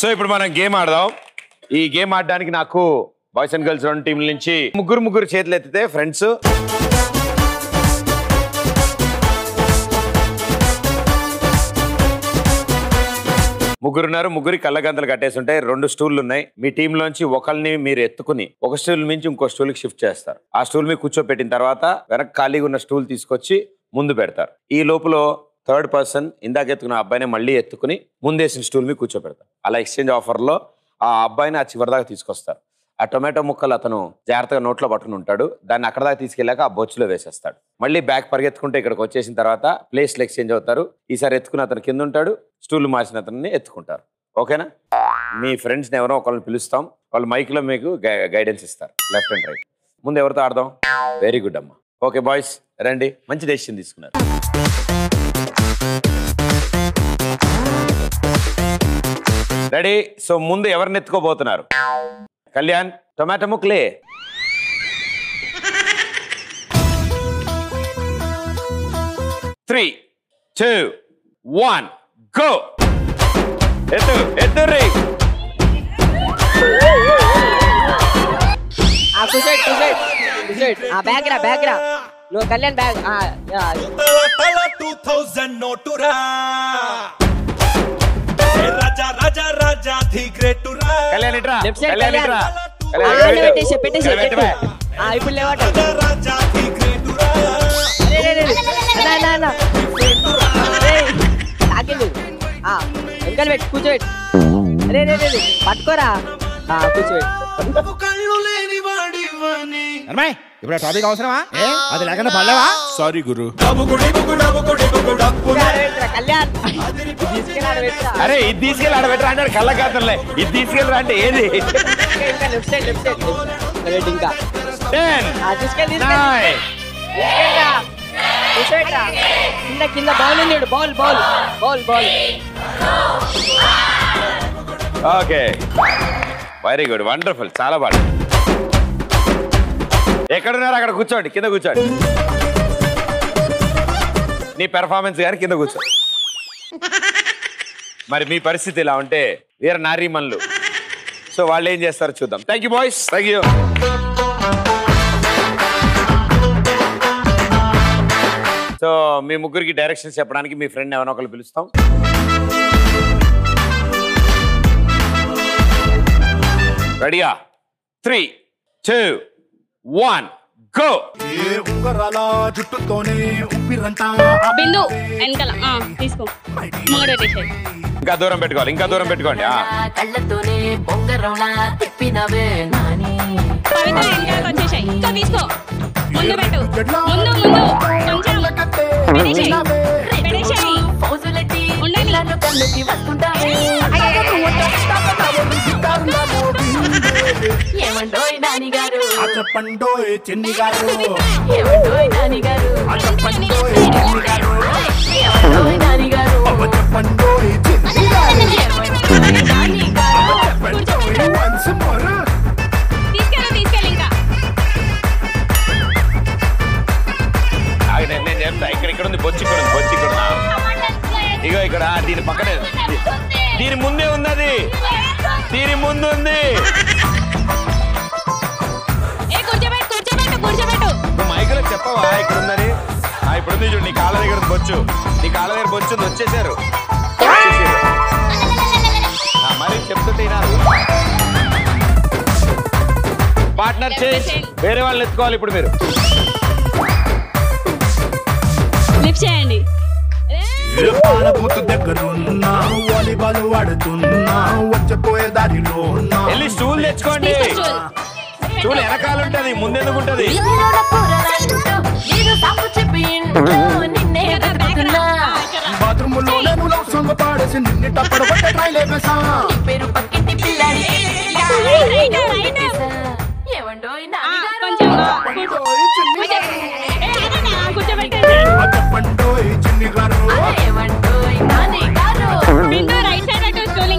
So ఇప్పుడు మనం game ఆడదాం. ఈ గేమ్ ఆడడానికి నాకు బాయ్స్ అండ్ గర్ల్స్ 2 టీంల నుంచి ముగ్గురు చేతులు ఎత్తితే ఫ్రెండ్స్, ముగ్గురున్నారు. ముగ్గురి కళ్ళగంతలు కట్టేసి ఉంటాయి. 2 స్టూళ్ళు ఉన్నాయి. మీ టీంలోంచి ఒకరిని మీరు ఎత్తుకుని ఒక స్టూల్ నుంచి ఇంకో స్టూల్కి షిఫ్ట్ చేస్తారు. ఆ స్టూల్ మీద కూర్చోపెట్టిన తర్వాత వెనక ఖాళీగా ఉన్న స్టూల్ తీసుకొచ్చి ముందు పెడతారు. ఈ లోపల థర్డ్ పర్సన్ ఇందాక ఎత్తుకున్న అబ్బాయిని మళ్ళీ ఎత్తుకుని ముందేసిన స్టూల్ మీద కూర్చోపెడతారు. అలా ఎక్స్చేంజ్ ఆఫర్లో ఆ అబ్బాయిని ఆ చివరి దాకా తీసుకొస్తారు. ఆ టొమాటో ముక్కలు అతను జాగ్రత్తగా నోట్లో పట్టుకుని ఉంటాడు. దాన్ని అక్కడ దాకా తీసుకెళ్ళాక ఆ బొచ్చులో వేసేస్తాడు. మళ్ళీ బ్యాక్ పరిగెత్తుకుంటే ఇక్కడికి వచ్చేసిన తర్వాత ప్లేస్లు ఎక్స్చేంజ్ అవుతారు. ఈసారి ఎత్తుకుని అతను కింద ఉంటాడు, స్టూల్ మార్చిన అతన్ని ఎత్తుకుంటారు. ఓకేనా? మీ ఫ్రెండ్స్ని ఎవరో ఒకళ్ళని పిలుస్తాం. వాళ్ళు మైక్లో మీకు గైడెన్స్ ఇస్తారు, లెఫ్ట్ అండ్ రైట్. ముందు ఎవరితో ఆడదాం? వెరీ గుడ్ అమ్మా. ఓకే బాయ్స్ రండి, మంచి డెసిషన్ తీసుకున్నారు. రెడీ? సో ముందు ఎవరిని ఎత్తుకోబోతున్నారు? కళ్యాణ్, టొమాటో ముక్కలే. Three, 2, 1 go. ఎత్తు రే. బ్యాగ్ రా. నువ్వు కళ్యాణ్ బ్యాగ్. కళ్యాణ్ ఇట్రా. ఇప్పుడు లేవట. వెంకలు పెట్టి కూర్చోబెట్టి. పట్టుకోరా, కూర్చోబెట్టి. ఇప్పుడు టాపిక్ అవసరమా? అది లేకుండా పడలేవా? సారీ గురు. కళ్యాణ్ అరే ఇది తీసుకెళ్ళి ఆడబెట్టరా అన్నాడు. కళ్ళకాతలే ఇది తీసుకెళ్ళరా అంటే ఏది? ఇంకా 10, 9. కింద బాల్ ఉంది. Ball. Okay, very good, wonderful, చాలా బాగా. ఎక్కడున్నారు అక్కడ కూర్చోండి, కింద కూర్చోండి. నీ పెర్ఫార్మెన్స్ కానీ కింద కూర్చో. మరి మీ పరిస్థితి ఇలా ఉంటే వీర నారీమణులు, సో వాళ్ళు ఏం చేస్తారో చూద్దాం. Thank you boys, thank you. So మీ ముగ్గురికి డైరెక్షన్స్ చెప్పడానికి మీ ఫ్రెండ్ ఎవరో ఒకరు పిలుస్తాం. రెడీయా? 3, 2, 1 గో. బిందు వెనకాల తీసుకో. ఇంకా దూరం పెట్టుకోవాలి, ఇంకా దూరం పెట్టుకోండి. పవిత్ర వెనకాలకు వచ్చేసాయి. ఇంకా తీసుకో. ముందు పెట్టు. ముందు కొంచెం పెడేసాయి. ఏమండోయ్ నాని గారు, చెప్పండోయ్ చిన్ని గారు, ఏమండోయ్ నాని గారు, చెప్పండోయ్ చిన్ని గారు, ఏమండోయ్ నాని గారు, చెప్పండోయ్ చిన్ని గారు, ఏమండోయ్ నాని గారు, చెప్పండోయ్ once more. తీసుకెళ్ళి ఇంకా. నేను చెప్తా. ఇక్కడ ఉంది బొచ్చి, ఇక్కడ ఇగో ఇక్కడ దీని పక్కనే, దీని ముందే ఉన్నది, దీని ముందు ఉంది. కూర్చోబెట్టు. నువ్వు మైకులో చెప్పవా ఇక్కడ ఉందని? ఇప్పుడు ఉంది చూడు, నీ కాళ్ళ దగ్గర బొచ్చు, నీ కాళ్ళ దగ్గర బొచ్చు వచ్చేసారు. మరి చెప్తుంటే పార్ట్నర్ చేంజ్, వేరే వాళ్ళు ఎత్తుకోవాలి ఇప్పుడు మీరు. లిఫ్ట్ చేయండి. పాలబూతు దగ్గరున్నా, వాలీబాల్ ఆడుతున్నా, వచ్చపోయే దారిలో వెళ్ళి స్టూల్ తెచ్చుకోండి. స్టూల్ వెనకాల ఉంటది, ముందెందుకు ఉంటది? బాత్రూమ్ లో నేను లవ్ సాంగ్ పాడేసి నిన్నటప్పుడు పట్టే ట్రైలే వేసా. పేరు పక్కింటి పిల్లాడి, ఏమండోయ్ నాని గారు, చెప్పండోయ్ చిన్ని గారు, చెప్పండోయ్ చిన్ని గారు, ఏమండోయ్ నాని గారు. బిందు రైట్ సైడ్ అటు స్టూల్.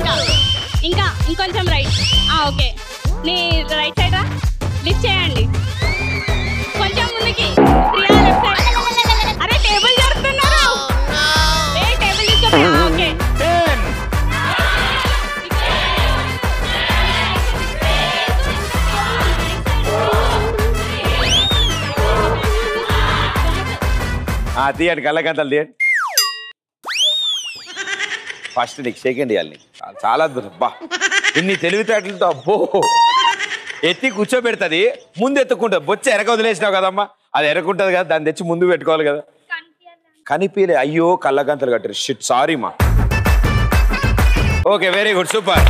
ఇంకా ఇంకొంచెం రైట్. ఓకే, నీ రైట్ సైడ్ రా. లిఫ్ట్ చేయండి కొంచెం ముందుకి. Priya left side. అరే టేబుల్ జరుపుతున్నారు. టేబుల్ తీసుకో. ఓకే 10, తీయండి కళ్ళగంతలు తీయండి. ఫస్ట్ నీకు సెకండ్ ఇవ్వాలి నీకు. చాలా అద్భుతం బా. ఇన్ని తెలివితేటలతో అబ్బో ఎత్తి కూర్చోబెడుతుంది, ముందు ఎత్తుకుంటుంది. బొచ్చ ఎరక వదిలేసినావు కదమ్మా, అది ఎరకుంటుంది కదా, దాన్ని తెచ్చి ముందు పెట్టుకోవాలి కదా. కనిపించలే, అయ్యో కళ్ళగంతలు కట్టారు. షిట్ సారీ మా. Okay, very good, super.